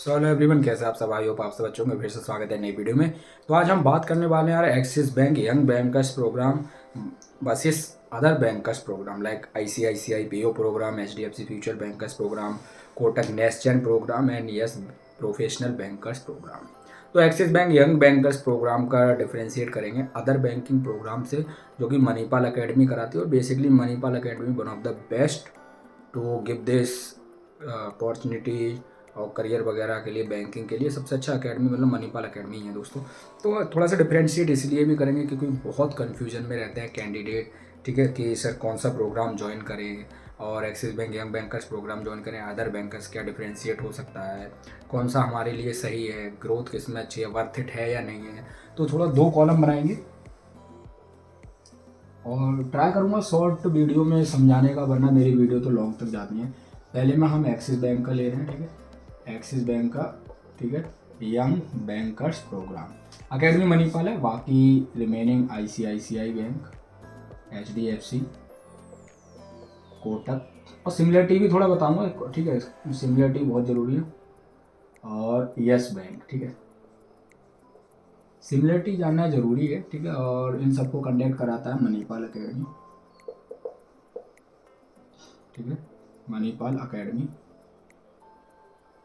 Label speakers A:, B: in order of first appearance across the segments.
A: So hello everyone, कैसे आप सब? आई होप आप सब अच्छे होंगे। फिर से स्वागत है नई वीडियो में। तो आज हम बात करने वाले हैं यार Axis bank young bankers programme versus other bankers programme like ICICI PO programme, HDFC future bankers programme, Kotak next gen programme and Yes professional bankers programme. तो Axis bank young bankers programme का डिफ्रेंशिएट करेंगे other banking programme से, जो कि Manipal academy कराती है। और basically Manipal academy one of the best to give this opportunity और करियर वगैरह के लिए, बैंकिंग के लिए सबसे अच्छा अकेडमी मतलब मणिपाल अकेडमी ही है दोस्तों। तो थोड़ा सा डिफ्रेंशिएट इसलिए भी करेंगे क्योंकि बहुत कन्फ्यूजन में रहते हैं कैंडिडेट, ठीक है, कि सर कौन सा प्रोग्राम ज्वाइन करें और Axis bank young bankers program join करें, अदर बैंकर्स क्या डिफ्रेंशिएट हो सकता है, कौन सा हमारे लिए सही है, ग्रोथ किस में अच्छी है, वर्थ इट है या नहीं है। तो थोड़ा 2 कॉलम बनाएंगे और ट्राई करूँगा शॉर्ट वीडियो में समझाने का, वरना मेरी वीडियो तो लॉन्ग तक जाती है। पहले में हम एक्सिस बैंक का ले रहे हैं, ठीक है, एक्सिस बैंक का, ठीक है, young bankers program. Academy Manipal है, बाकी remaining ICICI bank, HDFC, Kotak, और सिमिलरिटी भी थोड़ा बताऊंगा, ठीक है, सिमिलरिटी बहुत ज़रूरी है, और यस बैंक, ठीक है, सिमिलरिटी जानना जरूरी है, ठीक है। और इन सबको कंडक्ट कराता है मणिपाल अकेडमी, ठीक है, मणिपाल अकेडमी।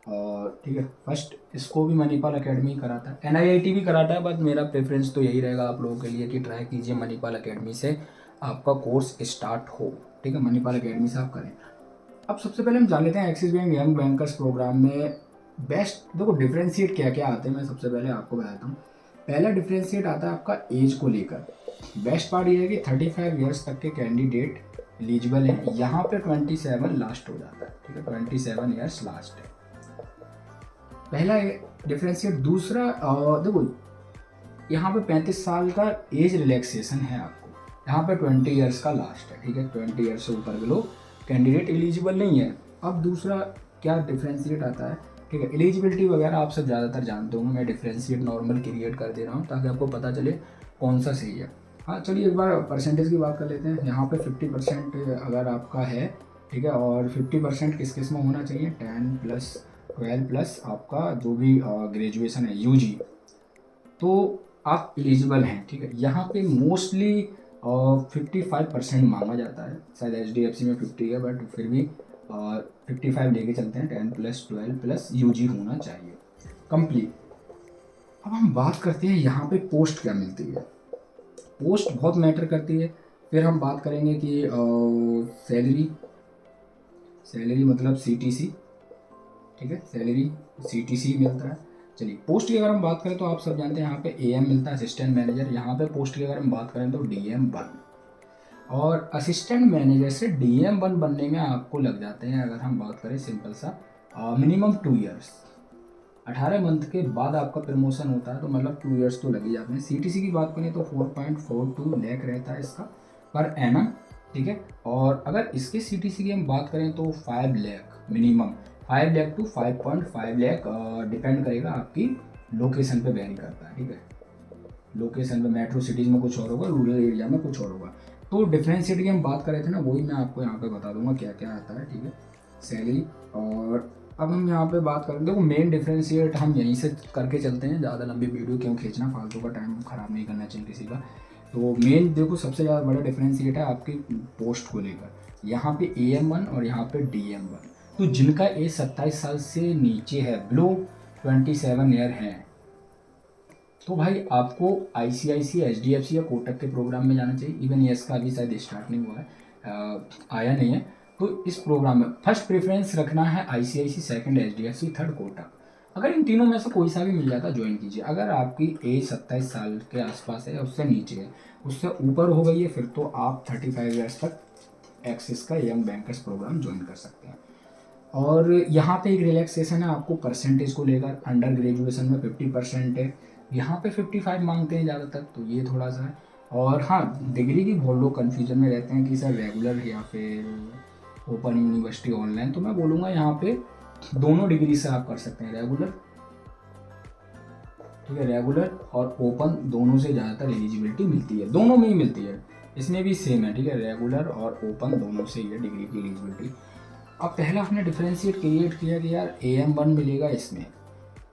A: और ठीक है, फर्स्ट इसको भी मणिपाल अकेडमी कराता है, एनआईआईटी भी कराता है, बट मेरा प्रेफरेंस तो यही रहेगा आप लोगों के लिए कि ट्राई कीजिए मणिपाल अकेडमी से आपका कोर्स स्टार्ट हो, ठीक है, मणिपाल अकेडमी से आप करें। अब सबसे पहले हम जान लेते हैं Axis bank young bankers program में बेस्ट, देखो डिफ्रेंशिएट क्या क्या आते हैं, मैं सबसे पहले आपको बताता हूँ। पहला डिफ्रेंशिएट आता है आपका एज को लेकर। बेस्ट पार्ट ये है कि 35 ईयर्स तक के कैंडिडेट एलिजिबल है। यहाँ पे 27 लास्ट हो जाता है, ठीक है, 27 ईयर्स लास्ट है, पहला डिफ्रेंशिएट। दूसरा देखो यहाँ पे 35 साल का एज रिलैक्सेशन है आपको, यहाँ पे 20 ईयर्स का लास्ट है, ठीक है, 20 ईयर्स से ऊपर के लोग कैंडिडेट एलिजिबल नहीं है। अब दूसरा क्या डिफ्रेंशिएट आता है, ठीक है, एलिजिबिलिटी वगैरह आप सब ज़्यादातर जानते होंगे, मैं डिफ्रेंशिएट नॉर्मल क्रिएट कर दे रहा हूँ ताकि आपको पता चले कौन सा सही है। हाँ चलिए एक बार परसेंटेज की बात कर लेते हैं। यहाँ पे 50% अगर आपका है, ठीक है, और 50% किस किस में होना चाहिए, 10 प्लस 12 प्लस आपका जो भी ग्रेजुएशन है यूजी, तो आप एलिजिबल हैं, ठीक है। यहाँ पे मोस्टली 55% मांगा जाता है, शायद एचडीएफसी में 50 है, बट फिर भी 55 लेके चलते हैं, 10 प्लस 12 प्लस यूजी होना चाहिए कंप्लीट। अब हम बात करते हैं यहाँ पे पोस्ट क्या मिलती है। पोस्ट बहुत मैटर करती है। फिर हम बात करेंगे कि सैलरी, सैलरी मतलब सीटीसी, ठीक है, सैलरी सीटीसी मिलता है। चलिए पोस्ट की अगर हम बात करें तो आप सब जानते हैं यहाँ पे एएम मिलता है, असिस्टेंट मैनेजर। यहाँ पे पोस्ट की अगर हम बात करें तो डीएम 1, और असिस्टेंट मैनेजर से डीएम 1 बनने में आपको लग जाते हैं, अगर हम बात करें सिंपल सा, मिनिमम 2 ईयर्स। 18 मंथ के बाद आपका प्रमोशन होता है, तो मतलब 2 ईयर्स तो लग ही जाते हैं। सीटीसी की बात करें तो 4.42 लाख रहता है इसका पर एनम, ठीक है। और अगर इसके सीटीसी की हम बात करें तो 5 lakh minimum, 5 lakh to 5.5 lakh, depend करेगा आपकी लोकेशन पे वेरी करता है, ठीक है। लोकेशन पे मेट्रो सिटीज़ में कुछ और होगा, रूरल एरिया में कुछ और होगा। तो डिफरेंशिएट की हम बात कर रहे थे ना, वही मैं आपको यहाँ पे बता दूंगा क्या क्या आता है, ठीक है, सैलरी। और अब हम यहाँ पे बात करें, देखो मेन डिफरेंशिएट हम यहीं से करके चलते हैं, ज़्यादा लंबी वीडियो क्यों खींचना, फालतू का टाइम ख़राब नहीं करना चाहिए किसी का। तो मेन देखो सबसे ज़्यादा बड़ा डिफरेंशिएट है आपकी पोस्ट को लेकर, यहाँ पे AM 1 और यहाँ पे DM 1। तो जिनका एज 27 साल से नीचे है, बिलो 27 ईयर हैं, तो भाई आपको आईसीआईसी, एचडीएफसी या कोटक के प्रोग्राम में जाना चाहिए। इवन यस का अभी शायद स्टार्ट नहीं हुआ है, आया नहीं है। तो इस प्रोग्राम में फर्स्ट प्रेफरेंस रखना है ICICI, second HDFC, third Kotak. अगर इन तीनों में से कोई सा भी मिल जाता ज्वाइन कीजिए। अगर आपकी एज 27 साल के आसपास है, उससे नीचे है, उससे ऊपर हो गई है, फिर तो आप 35 ईयर्स तक एक्सिस का यंग बैंकर्स प्रोग्राम ज्वाइन कर सकते हैं। और यहाँ पे एक रिलैक्सेशन है आपको परसेंटेज को लेकर, अंडर ग्रेजुएशन में 50% है, यहाँ पे 55 मांगते हैं ज़्यादातर, तो ये थोड़ा सा है। और हाँ, डिग्री की बहुत लोग कन्फ्यूजन में रहते हैं कि सर रेगुलर या फिर ओपन यूनिवर्सिटी ऑनलाइन, तो मैं बोलूँगा यहाँ पे दोनों डिग्री से आप कर सकते हैं, रेगुलर, ठीक है, रेगुलर और ओपन दोनों से ज़्यादातर एलिजिबिलिटी मिलती है, दोनों में ही मिलती है, इसमें भी सेम है, ठीक है, रेगुलर और ओपन दोनों से ही है डिग्री की एलिजिबिलिटी। अब पहला हमने डिफरेंशिएट क्रिएट किया कि यार AM 1 मिलेगा इसमें,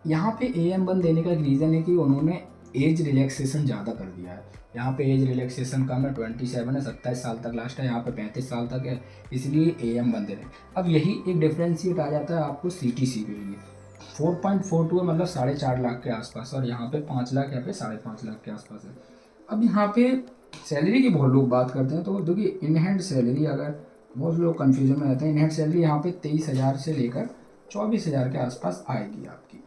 A: यहाँ पे AM1 देने का एक रीज़न है कि उन्होंने एज रिलैक्सेशन ज़्यादा कर दिया है। यहाँ पे एज रिलैक्सेशन कम है, 27 है, 27 साल तक लास्ट है, यहाँ पे 35 साल तक है, इसलिए AM1 दे रहे हैं। अब यही एक डिफ्रेंशिएट आ जाता है आपको CTC के लिए। 4.42 है, मतलब 4.5 लाख के आसपास, और यहाँ पे 5 लाख, यहाँ पे 5.5 लाख के आसपास है। अब यहाँ पे सैलरी की बहुत लोग बात करते हैं, तो देखिए इन हैंड सैलरी, अगर बहुत लोग कन्फ्यूजन में रहते हैं, इन हैंड सैलरी यहाँ पे 23,000 से लेकर 24,000 के आसपास आएगी आपकी।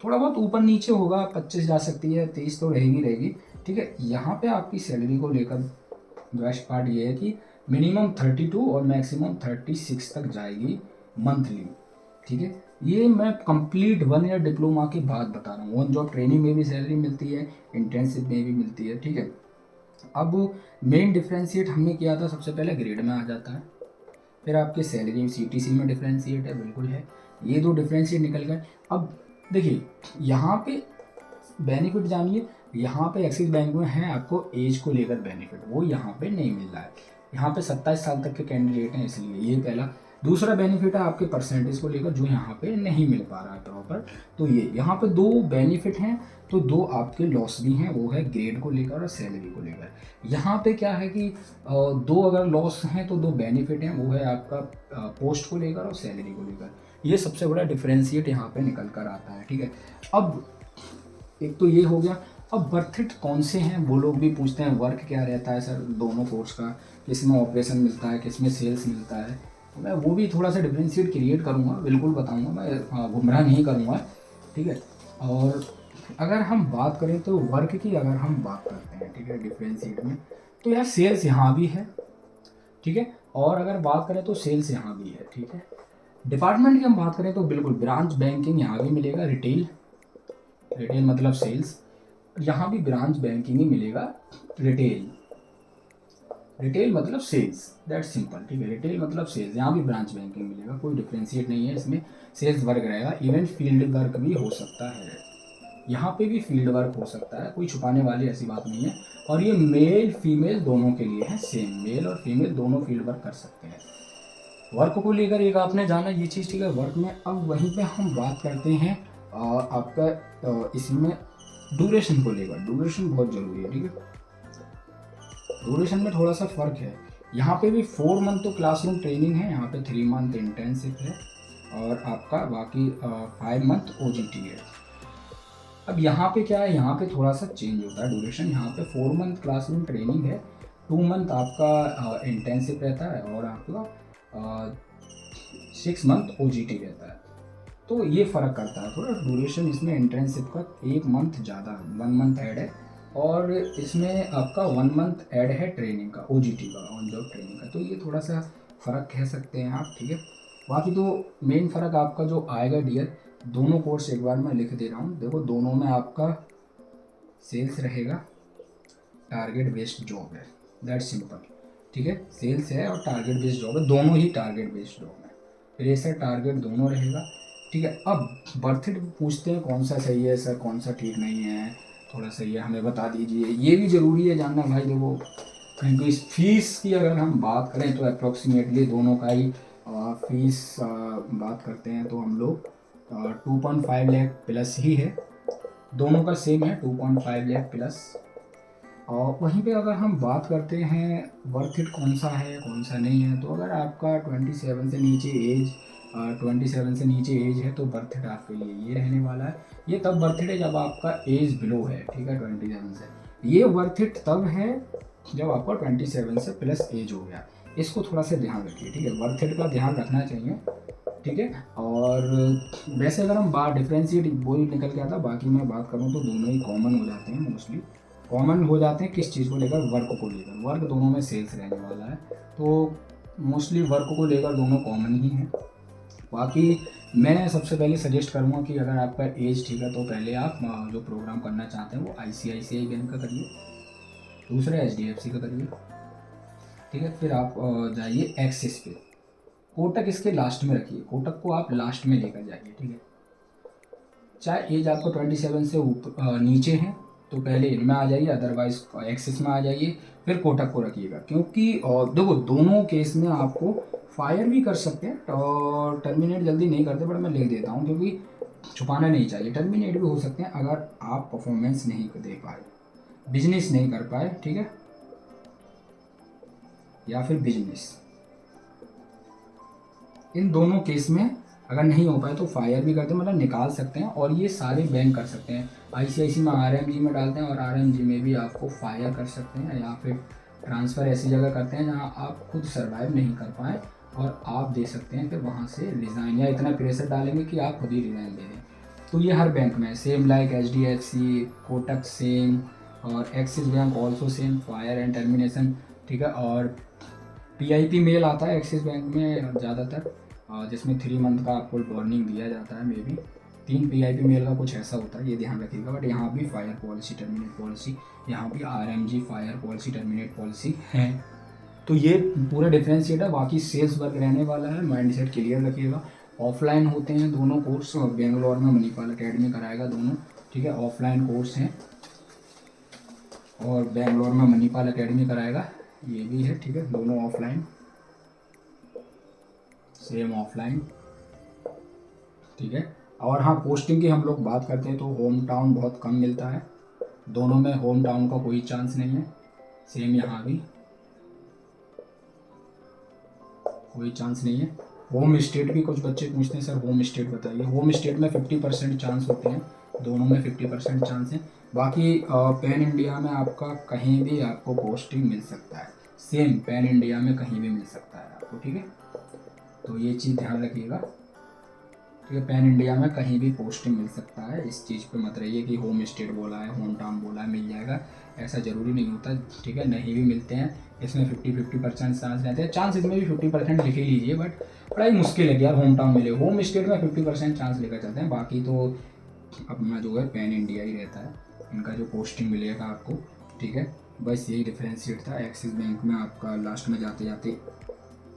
A: थोड़ा बहुत ऊपर नीचे होगा, 25 जा सकती है, 23 तो रहेगी। ठीक है, यहाँ पे आपकी सैलरी को लेकर बेस्ट पार्ट ये है कि मिनिमम 32 और मैक्सिमम 36 तक जाएगी मंथली। ठीक है, ये मैं कंप्लीट 1 ईयर डिप्लोमा के बाद बता रहा हूँ। ऑन जॉब ट्रेनिंग में भी सैलरी मिलती है, इंटर्नशिप में भी मिलती है। ठीक है, अब मेन डिफ्रेंशिएट हमने किया था, सबसे पहले ग्रेड में आ जाता है, फिर आपके सैलरी CTC में डिफ्रेंशिएट है, बिल्कुल है, ये 2 डिफ्रेंशिएट निकल गए। अब देखिए यहाँ पे बेनिफिट जानिए, यहाँ पे एक्सिस बैंक में है आपको एज को लेकर बेनिफिट, वो यहाँ पे नहीं मिल रहा है। यहाँ पे 27 साल तक के कैंडिडेट हैं, इसलिए ये पहला। दूसरा बेनिफिट है आपके परसेंटेज को लेकर, जो यहाँ पे नहीं मिल पा रहा है प्रॉपर। तो ये यहाँ पे 2 बेनिफिट हैं, तो 2 आपके लॉस भी हैं, वो है ग्रेड को लेकर और सैलरी को लेकर। यहाँ पे क्या है कि 2 अगर लॉस हैं तो 2 बेनिफिट हैं, वो है आपका पोस्ट को लेकर और सैलरी को लेकर। ये सबसे बड़ा डिफरेंशिएट यहाँ पे निकल कर आता है। ठीक है, अब एक तो ये हो गया। अब वर्थ इट कौन से हैं, वो लोग भी पूछते हैं वर्क क्या रहता है सर दोनों कोर्स का, किस में ऑपरेशन मिलता है, किस में सेल्स मिलता है। तो मैं वो भी थोड़ा सा डिफरेंशिएट क्रिएट करूँगा, बिल्कुल बताऊँगा, मैं गुमराह नहीं करूँगा। ठीक है, और अगर हम बात करें तो वर्क की, अगर हम बात करते हैं, ठीक है, डिफरेंशिएट में, तो यार सेल्स यहाँ भी है। ठीक है, और अगर बात करें तो सेल्स यहाँ भी है। ठीक है, डिपार्टमेंट की हम बात करें तो बिल्कुल ब्रांच बैंकिंग यहाँ भी मिलेगा, रिटेल मतलब सेल्स, यहाँ भी ब्रांच बैंकिंग ही मिलेगा, रिटेल मतलब सेल्स, दैट सिंपल। ठीक है, रिटेल मतलब सेल्स, यहाँ भी ब्रांच बैंकिंग मिलेगा, कोई डिफ्रेंशिएट नहीं है इसमें, सेल्स वर्क रहेगा। इवन फील्ड वर्क भी हो सकता है, यहाँ पे भी फील्ड वर्क हो सकता है, कोई छुपाने वाली ऐसी बात नहीं है। और ये मेल फीमेल दोनों के लिए है सेम, मेल और फीमेल दोनों फील्ड वर्क कर सकते हैं। वर्क को लेकर एक आपने जाना ये चीज़। ठीक है, वर्क में अब वहीं पे हम बात करते हैं आपका इसमें ड्यूरेशन को लेकर। ड्यूरेशन बहुत ज़रूरी है। ठीक है, ड्यूरेशन में थोड़ा सा फ़र्क है, यहाँ पे भी 4 मंथ तो क्लासरूम ट्रेनिंग है, यहाँ पे 3 मंथ इंटर्नशिप है, और आपका बाकी 5 मंथ OJT है। अब यहाँ पे क्या है, यहाँ पे थोड़ा सा चेंज होता है ड्यूरेशन। यहाँ पे 4 मंथ क्लासरूम ट्रेनिंग है, 2 मंथ आपका इंटर्नशिप रहता है, और आपका 6 मंथ OJT रहता है। तो ये फ़र्क करता है थोड़ा ड्यूरेशन, इसमें इंटर्नशिप का 1 मंथ ज़्यादा, 1 मंथ ऐड है, और इसमें आपका 1 मंथ ऐड है ट्रेनिंग का, OJT का, ऑन जॉब ट्रेनिंग का। तो ये थोड़ा सा फ़र्क कह सकते हैं आप। ठीक है, बाकी तो मेन फ़र्क आपका जो आएगा डियर, दोनों कोर्स एक बार मैं लिख दे रहा हूँ। देखो दोनों में आपका सेल्स रहेगा, टारगेट बेस्ड जॉब है, दैट सिंपल। ठीक है, सेल्स है और टारगेट बेस्ड जॉब है, दोनों ही टारगेट बेस्ड जॉब है, प्रेशर टारगेट दोनों रहेगा। ठीक है, अब बर्थ इट पूछते हैं कौन सा सही है सर, कौन सा ठीक नहीं है, थोड़ा सही है हमें बता दीजिए, ये भी ज़रूरी है जानना भाई। देखो क्योंकि इस फीस की अगर हम बात करें तो अप्रॉक्सीमेटली दोनों का ही फीस बात करते हैं तो हम लोग 2.5 लाख प्लस ही है, दोनों का सेम है 2.5 लाख प्लस। और वहीं पे अगर हम बात करते हैं वर्थ इट कौन सा है कौन सा नहीं है, तो अगर आपका 27 से नीचे एज 27 से नीचे एज है तो वर्थ इट आपके लिए ये रहने वाला है। ये तब वर्थ इट है जब आपका एज बिलो है। ठीक है, 27 से। ये वर्थ इट तब है जब आपका 27 से प्लस एज हो गया। इसको थोड़ा सा ध्यान रखिए। ठीक है, वर्थ इट का ध्यान रखना चाहिए। ठीक है, और वैसे अगर हम बात डिफ्रेंशिएट वो ही निकल गया था, बाकी मैं बात करूँ तो दोनों ही कॉमन हो जाते हैं, मोस्टली कॉमन हो जाते हैं। किस चीज़ को लेकर? वर्क को लेकर। वर्क दोनों में सेल्स रहने वाला है, तो मोस्टली वर्क को लेकर दोनों कॉमन ही हैं। बाकी मैं सबसे पहले सजेस्ट करूँगा कि अगर आपका एज ठीक है तो पहले आप जो प्रोग्राम करना चाहते हैं वो ICICI बैंक का करिए, दूसरा HDFC का करिए। ठीक है, फिर आप जाइए एक्सिस पे। कोटक इसके लास्ट में रखिए, कोटक को आप लास्ट में लेकर जाइए। ठीक है, चाहे एज आपको 27 से ऊपर नीचे है तो पहले इनमें आ जाइए, अदरवाइज एक्सिस में आ जाइए, फिर कोटक को रखिएगा। क्योंकि देखो दोनों केस में आपको फायर भी कर सकते हैं और टर्मिनेट जल्दी नहीं करते, बट मैं लिख देता हूँ क्योंकि छुपाना नहीं चाहिए। टर्मिनेट भी हो सकते हैं अगर आप परफॉर्मेंस नहीं दे पाए, बिजनेस नहीं कर पाए, ठीक है, या फिर बिजनेस, इन दोनों केस में अगर नहीं हो पाए तो फायर भी करते हैं, मतलब निकाल सकते हैं। और ये सारे बैंक कर सकते हैं। आईसीआईसी में आरएमजी में डालते हैं और आरएमजी में भी आपको फायर कर सकते हैं, या फिर ट्रांसफ़र ऐसी जगह करते हैं जहाँ आप खुद सर्वाइव नहीं कर पाए और आप दे सकते हैं फिर वहाँ से रिज़ाइन, या इतना प्रेशर डालेंगे कि आप खुद ही रिज़ाइन दे दें। तो ये हर बैंक में same, like HDFC, Kotak same, और Axis bank also same, fire and termination, ठीक है। और पीआईपी मेल आता है एक्सिस बैंक में ज़्यादातर, जिसमें 3 मंथ का आपको वार्निंग दिया जाता है, मे बी 3 पीआईपी मेल का कुछ ऐसा होता है, ये ध्यान रखिएगा। बट यहाँ भी फायर पॉलिसी, टर्मिनेट पॉलिसी, यहाँ भी RMG fire policy, terminate policy है। तो ये पूरा डिफरेंशिएट है। बाकी सेल्स वर्क रहने वाला है, माइंडसेट क्लियर रखिएगा। ऑफलाइन होते हैं दोनों कोर्स, बेंगलोर में मणिपाल अकेडमी कराएगा दोनों, ठीक है, ऑफलाइन कोर्स हैं। और बेंगलोर में मणिपाल अकेडमी कराएगा, ये भी है, ठीक है, दोनों ऑफलाइन, सेम ऑफलाइन, ठीक है। और हाँ, पोस्टिंग की हम लोग बात करते हैं तो होम टाउन बहुत कम मिलता है, दोनों में होम टाउन का कोई चांस नहीं है। सेम यहाँ भी कोई चांस नहीं है। होम स्टेट भी कुछ बच्चे पूछते हैं, सर होम स्टेट बताइए। होम स्टेट में 50% चांस होते हैं, दोनों में 50% चांस है। बाकी पैन इंडिया में आपका कहीं भी आपको पोस्टिंग मिल सकता है, सेम पैन इंडिया में कहीं भी मिल सकता है आपको, ठीक है। तो ये चीज़ ध्यान रखिएगा, ठीक है, पैन इंडिया में कहीं भी पोस्टिंग मिल सकता है। इस चीज़ पे मत रहिए कि होम स्टेट बोला है, होम टाउन बोला है मिल जाएगा, ऐसा ज़रूरी नहीं होता, ठीक है, नहीं भी मिलते हैं। इसमें 50% चांस रहते हैं, चांस इसमें भी 50% लिख ही लीजिए, बट बड़ा ही मुश्किल है कि यार होम टाउन मिले। होम स्टेट में 50% चांस लेकर चलते हैं, बाकी तो अपना जो है पैन इंडिया ही रहता है, इनका जो पोस्टिंग मिलेगा आपको, ठीक है। बस यही डिफ्रेंशिएट था। एक्सिस बैंक में आपका लास्ट में जाते जाते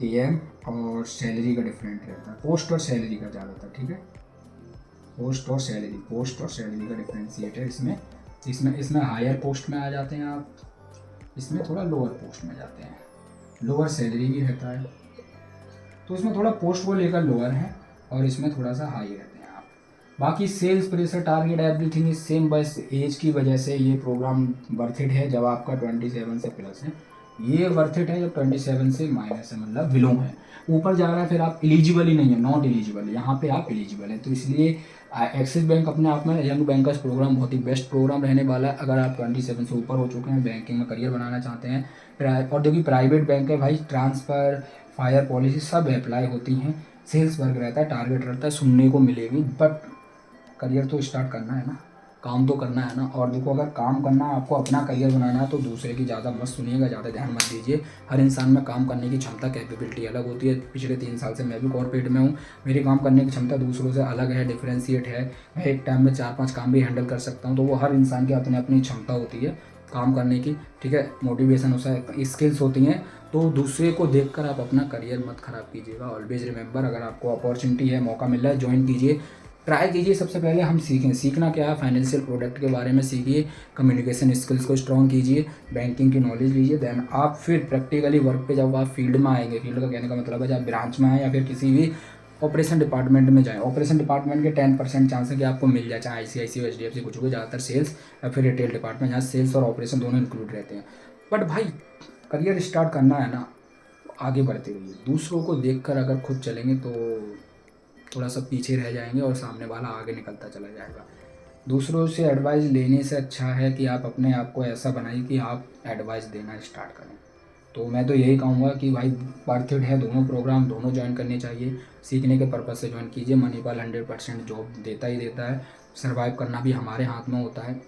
A: एएम और सैलरी का डिफरेंट रहता है, पोस्ट और सैलरी का ज़्यादातर, ठीक है, पोस्ट और सैलरी का डिफ्रेंशिएट है इसमें। इसमें हायर पोस्ट में आ जाते हैं आप, इसमें थोड़ा लोअर पोस्ट में जाते हैं, लोअर सैलरी भी रहता है। तो इसमें थोड़ा पोस्ट को लेकर लोअर है और इसमें थोड़ा सा हाई रहते हैं आप। बाकी sales pressure, target, everything is same. बस एज की वजह से ये प्रोग्राम वर्थ इट है जब आपका 27 से प्लस है, ये वर्थ इट है जब 27 से माइनस है, मतलब बिलो है। ऊपर जा रहा है फिर आप एलिजिबल ही नहीं है, नॉट एलिजिबल, यहाँ पे आप एलिजिबल हैं। तो इसलिए एक्सिस बैंक अपने आप में यंग बैंकर्स प्रोग्राम बहुत ही बेस्ट प्रोग्राम रहने वाला है। अगर आप 27 से ऊपर हो चुके हैं, बैंकिंग में करियर बनाना चाहते हैं, और जो कि प्राइवेट बैंक है भाई, ट्रांसफ़र, फायर पॉलिसी सब अप्लाई होती हैं। सेल्स वर्क रहता है, टारगेट रहता है, सुनने को मिलेगी, बट करियर तो स्टार्ट करना है ना, काम तो करना है ना। और देखो, अगर काम करना है, आपको अपना करियर बनाना है, तो दूसरे की ज़्यादा मत सुनिएगा, ज़्यादा ध्यान मत दीजिए। हर इंसान में काम करने की क्षमता, कैपेबिलिटी अलग होती है। पिछले 3 साल से मैं भी कॉर्पोरेट में हूँ, मेरी काम करने की क्षमता दूसरों से अलग है, डिफ्रेंशिएट है। मैं एक टाइम में 4-5 काम भी हैंडल कर सकता हूँ। तो वो हर इंसान की अपनी अपनी क्षमता होती है काम करने की, ठीक है, मोटिवेशन होता है, स्किल्स होती हैं। तो दूसरे को देखकर आप अपना करियर मत ख़राब कीजिएगा। ऑलवेज रिमेंबर, अगर आपको अपॉर्चुनिटी है, मौका मिल रहा है, ज्वाइन कीजिए, ट्राई कीजिए। सबसे पहले हम सीखें, सीखना क्या है, फाइनेंशियल प्रोडक्ट के बारे में सीखिए, कम्युनिकेशन स्किल्स को स्ट्रॉन्ग कीजिए, बैंकिंग की नॉलेज लीजिए। देन आप फिर प्रैक्टिकली वर्क पे जब आप फील्ड में आएंगे, फील्ड का कहने का मतलब है जब ब्रांच में आए या फिर किसी भी ऑपरेशन डिपार्टमेंट में जाएँ, ऑपरेशन डिपार्टमेंट के 10% चांस है कि आपको मिल जाए, चाहे आईसीआईसी और एचडीएफसी कुछ भी, ज़्यादातर सेल्स या फिर रिटेल डिपार्टमेंट, जहाँ सेल्स और ऑपरेशन दोनों इंक्लूड रहते हैं। बट भाई, करियर स्टार्ट करना है ना, आगे बढ़ते रहिए। दूसरों को देखकर अगर खुद चलेंगे तो थोड़ा सा पीछे रह जाएंगे और सामने वाला आगे निकलता चला जाएगा। दूसरों से एडवाइस लेने से अच्छा है कि आप अपने आप को ऐसा बनाइए कि आप एडवाइस देना स्टार्ट करें। तो मैं तो यही कहूँगा कि भाई वर्थ इट है, दोनों प्रोग्राम दोनों ज्वाइन करने चाहिए। सीखने के पर्पज़ से ज्वाइन कीजिए। मणिपाल 100% जॉब देता ही देता है। सर्वाइव करना भी हमारे हाथ में होता है,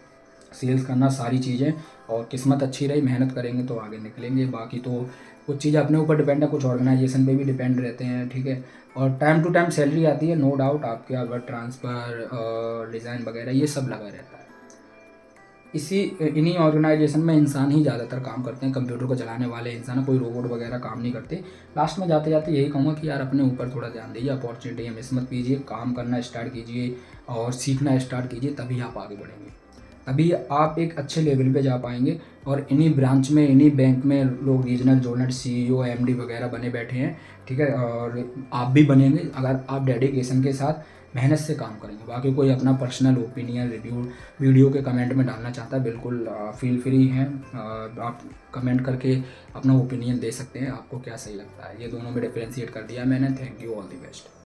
A: सेल्स करना, सारी चीज़ें। और किस्मत अच्छी रही, मेहनत करेंगे तो आगे निकलेंगे। बाकी तो कुछ चीज़ें अपने ऊपर डिपेंड है, कुछ ऑर्गेनाइजेशन पे भी डिपेंड रहते हैं, ठीक है। और टाइम टू टाइम सैलरी आती है, नो डाउट। आपके अगर ट्रांसफ़र, डिज़ाइन वगैरह ये सब लगा रहता है। इन्हीं ऑर्गेनाइजेशन में इंसान ही ज़्यादातर काम करते हैं, कंप्यूटर को चलाने वाले इंसान, कोई रोबोट वगैरह काम नहीं करते। लास्ट में जाते जाते यही कहूँगा कि यार अपने ऊपर थोड़ा ध्यान दीजिए, अपॉर्चुनिटी मिस मत कीजिए, काम करना स्टार्ट कीजिए और सीखना स्टार्ट कीजिए, तभी आप आगे बढ़ेंगे। तभी आप एक अच्छे लेवल पे जा पाएंगे। और इन्हीं ब्रांच में, इन्हीं बैंक में लोग रीजनल जोनल CEO MD वगैरह बने बैठे हैं, ठीक है। और आप भी बनेंगे अगर आप डेडिकेशन के साथ मेहनत से काम करेंगे। बाकी कोई अपना पर्सनल ओपिनियन रिव्यू वीडियो के कमेंट में डालना चाहता है, बिल्कुल फील फ्री हैं, आप कमेंट करके अपना ओपिनियन दे सकते हैं, आपको क्या सही लगता है। ये दोनों में डिफ्रेंशिएट कर दिया मैंने। Thank you, all the best.